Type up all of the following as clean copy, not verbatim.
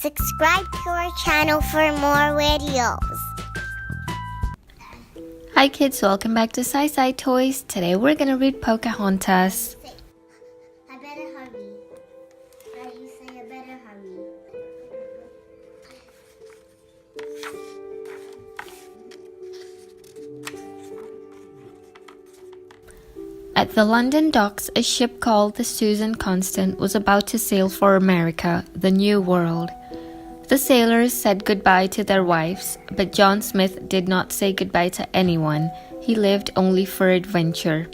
Subscribe to our channel for more videos. Hi kids, welcome back to SySy Toys. Today we're gonna read Pocahontas. I better hurry. You say I better hurry. At the London docks, a ship called the Susan Constant was about to sail for America, the New World. The sailors said goodbye to their wives, but John Smith did not say goodbye to anyone. He lived only for adventure.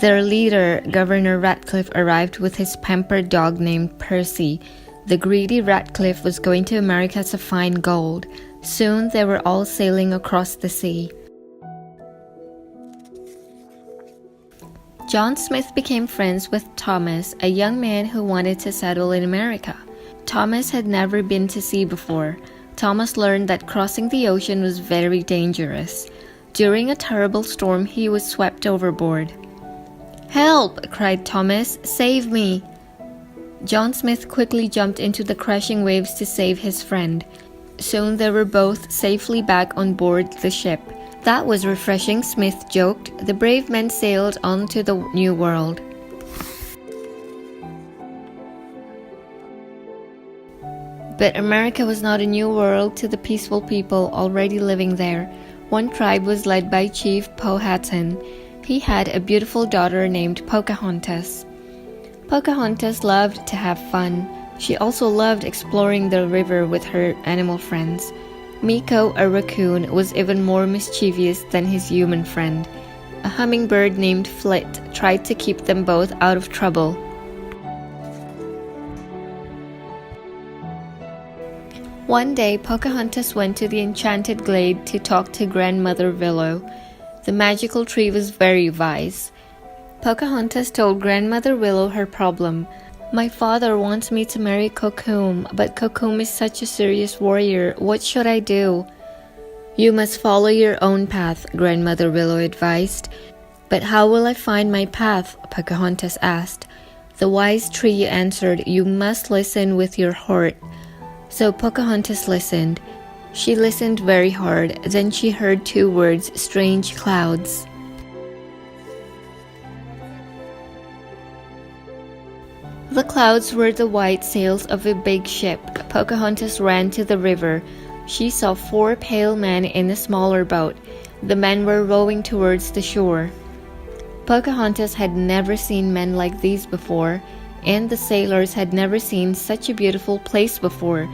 Their leader, Governor Ratcliffe, arrived with his pampered dog named Percy. The greedy Ratcliffe was going to America to find gold. Soon they were all sailing across the sea. John Smith became friends with Thomas, a young man who wanted to settle in America. Thomas had never been to sea before. Thomas learned that crossing the ocean was very dangerous. During a terrible storm, he was swept overboard. "Help!" cried Thomas. "Save me!" John Smith quickly jumped into the crashing waves to save his friend. Soon they were both safely back on board the ship. "That was refreshing," Smith joked. The brave men sailed on to the New World. But America was not a new world to the peaceful people already living there. One tribe was led by Chief Powhatan. He had a beautiful daughter named Pocahontas. Pocahontas loved to have fun. She also loved exploring the river with her animal friends. Meeko, a raccoon, was even more mischievous than his human friend. A hummingbird named Flit tried to keep them both out of trouble. One day, Pocahontas went to the enchanted glade to talk to Grandmother Willow. The magical tree was very wise. Pocahontas told Grandmother Willow her problem. "My father wants me to marry Kocoum, but Kocoum is such a serious warrior. What should I do?" "You must follow your own path," Grandmother Willow advised. "But how will I find my path?" Pocahontas asked. The wise tree answered, "You must listen with your heart." So Pocahontas listened. She listened very hard. Then she heard two words, "strange clouds." The clouds were the white sails of a big ship. Pocahontas ran to the river. She saw 4 pale men in a smaller boat. The men were rowing towards the shore. Pocahontas had never seen men like these before, and the sailors had never seen such a beautiful place before.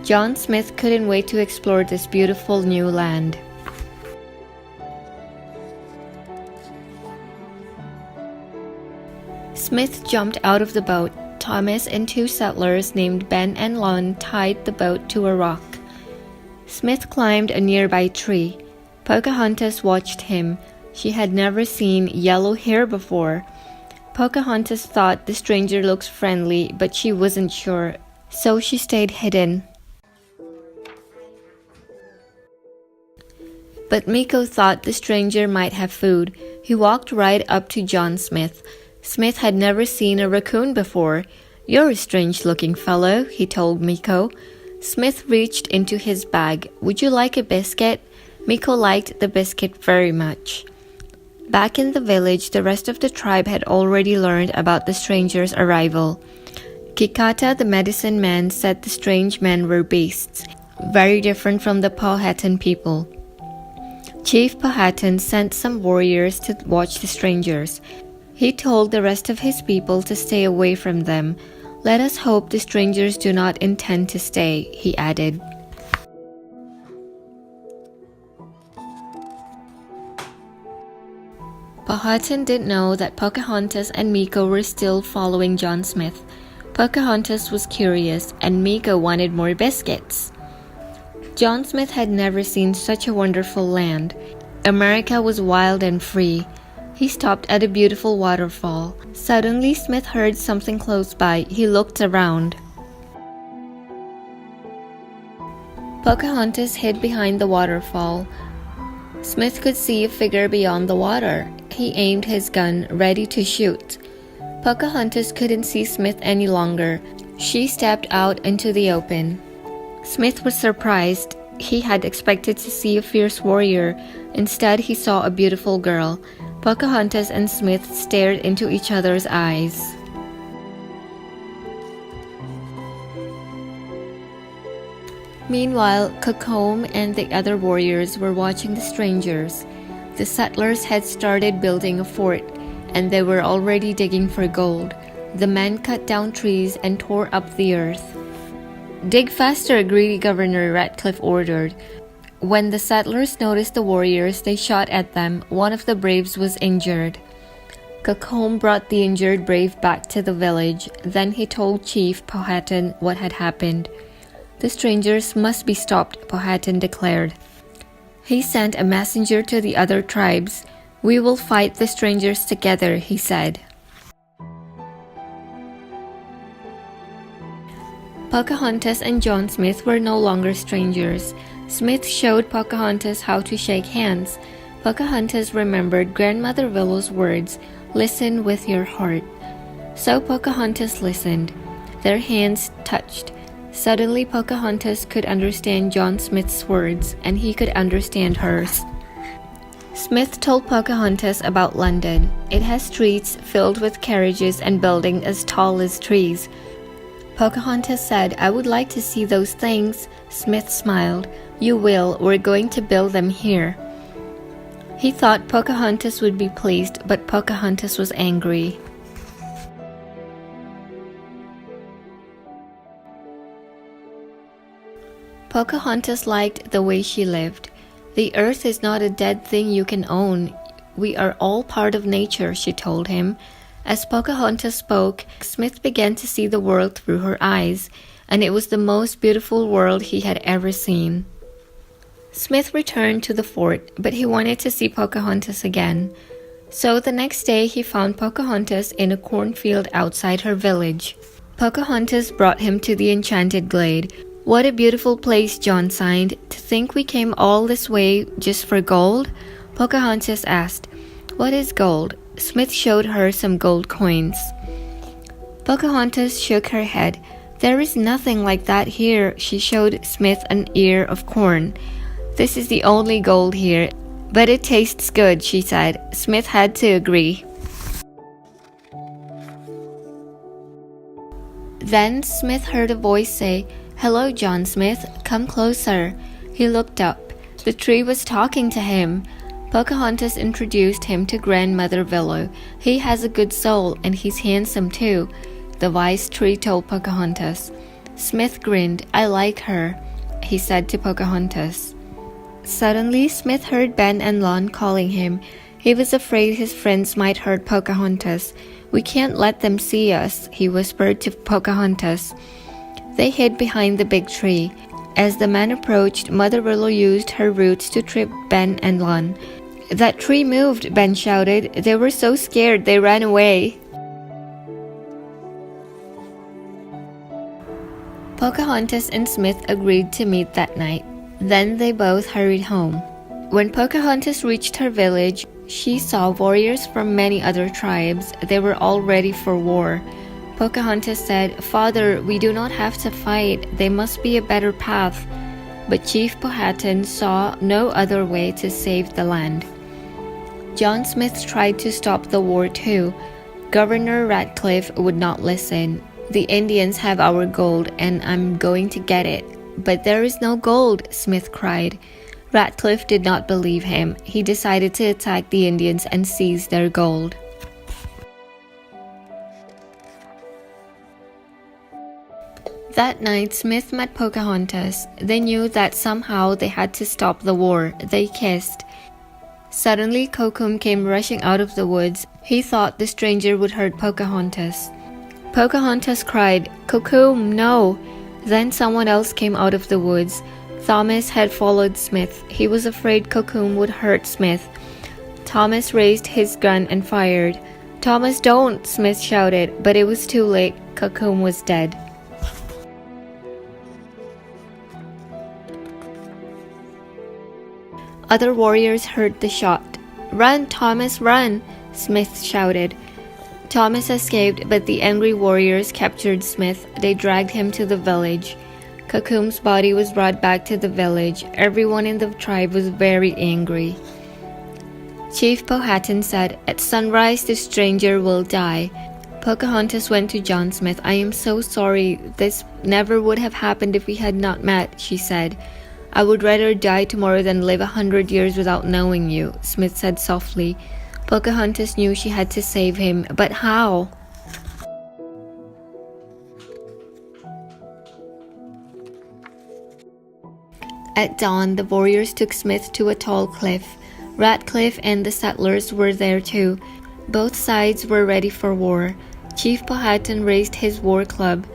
John Smith couldn't wait to explore this beautiful new land. Smith jumped out of the boat. Thomas and 2 settlers named Ben and Lon tied the boat to a rock. Smith climbed a nearby tree. Pocahontas watched him. She had never seen yellow hair before. Pocahontas thought the stranger looked friendly, but she wasn't sure, so she stayed hidden. But Meeko thought the stranger might have food. He walked right up to John Smith. Smith had never seen a raccoon before. "You're a strange-looking fellow," he told Meeko. Smith reached into his bag. "Would you like a biscuit?" Meeko liked the biscuit very much. Back in the village, the rest of the tribe had already learned about the stranger's arrival. Kikata, the medicine man, said the strange men were beasts, very different from the Powhatan people. Chief Powhatan sent some warriors to watch the strangers. He told the rest of his people to stay away from them. "Let us hope the strangers do not intend to stay," he added. Powhatan didn't know that Pocahontas and Meeko were still following John Smith. Pocahontas was curious, and Meeko wanted more biscuits. John Smith had never seen such a wonderful land. America was wild and free. He stopped at a beautiful waterfall. Suddenly, Smith heard something close by. He looked around. Pocahontas hid behind the waterfall. Smith could see a figure beyond the water. He aimed his gun, ready to shoot. Pocahontas couldn't see Smith any longer. She stepped out into the open. Smith was surprised. He had expected to see a fierce warrior. Instead, he saw a beautiful girl. Pocahontas and Smith stared into each other's eyes. Meanwhile, Kokom and the other warriors were watching the strangers. The settlers had started building a fort, and they were already digging for gold. The men cut down trees and tore up the earth. "Dig faster," greedy Governor Ratcliffe ordered. When the settlers noticed the warriors, they shot at them. One of the braves was injured. Kokom brought the injured brave back to the village. Then he told Chief Powhatan what had happened. "The strangers must be stopped," Powhatan declared. He sent a messenger to the other tribes. "We will fight the strangers together," he said. Pocahontas and John Smith were no longer strangers. Smith showed Pocahontas how to shake hands. Pocahontas remembered Grandmother Willow's words, "Listen with your heart." So Pocahontas listened. Their hands touched. Suddenly Pocahontas could understand John Smith's words, and he could understand hers. Smith told Pocahontas about London. It has streets filled with carriages and buildings as tall as trees. Pocahontas said, "I would like to see those things." Smith smiled. "You will. We're going to build them here." He thought Pocahontas would be pleased, but Pocahontas was angry. Pocahontas liked the way she lived. "The earth is not a dead thing you can own. We are all part of nature," she told him. As Pocahontas spoke, Smith began to see the world through her eyes, and it was the most beautiful world he had ever seen. Smith returned to the fort, but he wanted to see Pocahontas again. So the next day he found Pocahontas in a cornfield outside her village. Pocahontas brought him to the enchanted glade. "What a beautiful place," John sighed. "To think we came all this way just for gold?" Pocahontas asked, "What is gold?" Smith showed her some gold coins. Pocahontas shook her head. "There is nothing like that here." She showed Smith an ear of corn. "This is the only gold here, but it tastes good," she said. Smith had to agree. Then Smith heard a voice say, "Hello, John Smith. Come closer." He looked up. The tree was talking to him. Pocahontas introduced him to Grandmother Willow. "He has a good soul, and he's handsome too," the wise tree told Pocahontas. Smith grinned. "I like her," he said to Pocahontas. Suddenly, Smith heard Ben and Lon calling him. He was afraid his friends might hurt Pocahontas. "We can't let them see us," he whispered to Pocahontas. They hid behind the big tree. As the men approached, Mother Willow used her roots to trip Ben and Lon. "That tree moved," Ben shouted. "They were so scared they ran away." Pocahontas and Smith agreed to meet that night. Then they both hurried home. When Pocahontas reached her village, she saw warriors from many other tribes. They were all ready for war. Pocahontas said, "Father, we do not have to fight. There must be a better path." But Chief Powhatan saw no other way to save the land. John Smith tried to stop the war too. Governor Ratcliffe would not listen. "The Indians have our gold, and I'm going to get it." "But there is no gold," Smith cried. Ratcliffe did not believe him. He decided to attack the Indians and seize their gold. That night, Smith met Pocahontas. They knew that somehow they had to stop the war. They kissed. Suddenly, Kokom came rushing out of the woods. He thought the stranger would hurt Pocahontas. Pocahontas cried, "Kokom, no!" Then someone else came out of the woods. Thomas had followed Smith. He was afraid Kokom would hurt Smith. Thomas raised his gun and fired. "Thomas, don't!" Smith shouted, but it was too late. Kokom was dead. Other warriors heard the shot. "Run, Thomas, run!" Smith shouted. Thomas escaped, but the angry warriors captured Smith. They dragged him to the village. Kakum's body was brought back to the village. Everyone in the tribe was very angry. Chief Powhatan said, "At sunrise the stranger will die." Pocahontas went to John Smith. "I am so sorry. This never would have happened if we had not met," she said. "I would rather die tomorrow than live 100 years without knowing you," Smith said softly. Pocahontas knew she had to save him, but how? At dawn, the warriors took Smith to a tall cliff. Ratcliffe and the settlers were there too. Both sides were ready for war. Chief Powhatan raised his war club.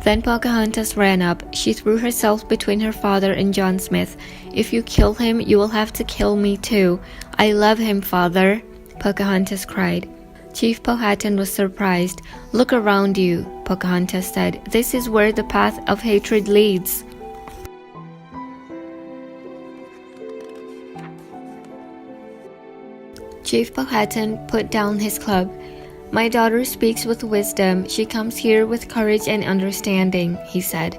Then Pocahontas ran up. She threw herself between her father and John Smith. "If you kill him, you will have to kill me too. I love him, father," Pocahontas cried. Chief Powhatan was surprised. "Look around you," Pocahontas said. "This is where the path of hatred leads." Chief Powhatan put down his club. "My daughter speaks with wisdom. She comes here with courage and understanding," he said.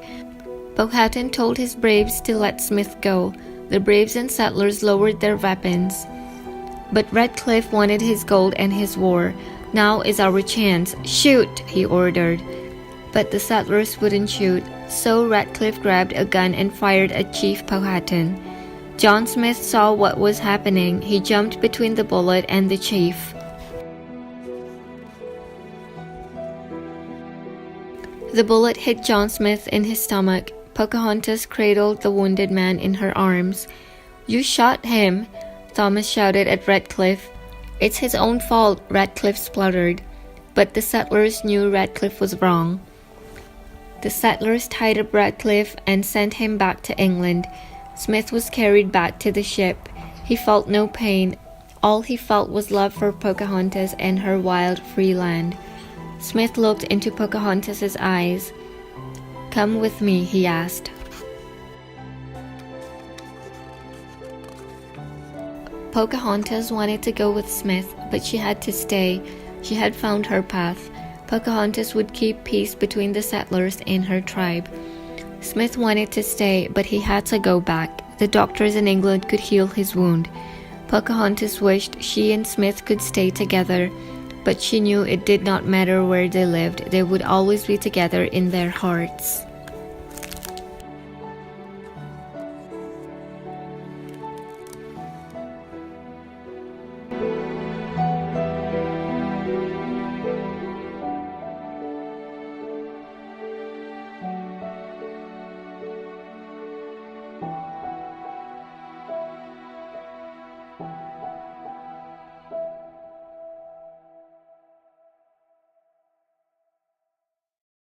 Powhatan told his braves to let Smith go. The braves and settlers lowered their weapons. But Ratcliffe wanted his gold and his war. "Now is our chance. Shoot," he ordered. But the settlers wouldn't shoot, so Ratcliffe grabbed a gun and fired at Chief Powhatan. John Smith saw what was happening. He jumped between the bullet and the chief. The bullet hit John Smith in his stomach. Pocahontas cradled the wounded man in her arms. "You shot him," Thomas shouted at Ratcliffe. "It's his own fault," Ratcliffe spluttered. But the settlers knew Ratcliffe was wrong. The settlers tied up Ratcliffe and sent him back to England. Smith was carried back to the ship. He felt no pain. All he felt was love for Pocahontas and her wild, free land. Smith looked into Pocahontas's eyes. "Come with me," he asked. Pocahontas wanted to go with Smith, but she had to stay. She had found her path. Pocahontas would keep peace between the settlers and her tribe. Smith wanted to stay, but he had to go back. The doctors in England could heal his wound. Pocahontas wished she and Smith could stay together, but she knew it did not matter where they lived. They would always be together in their hearts.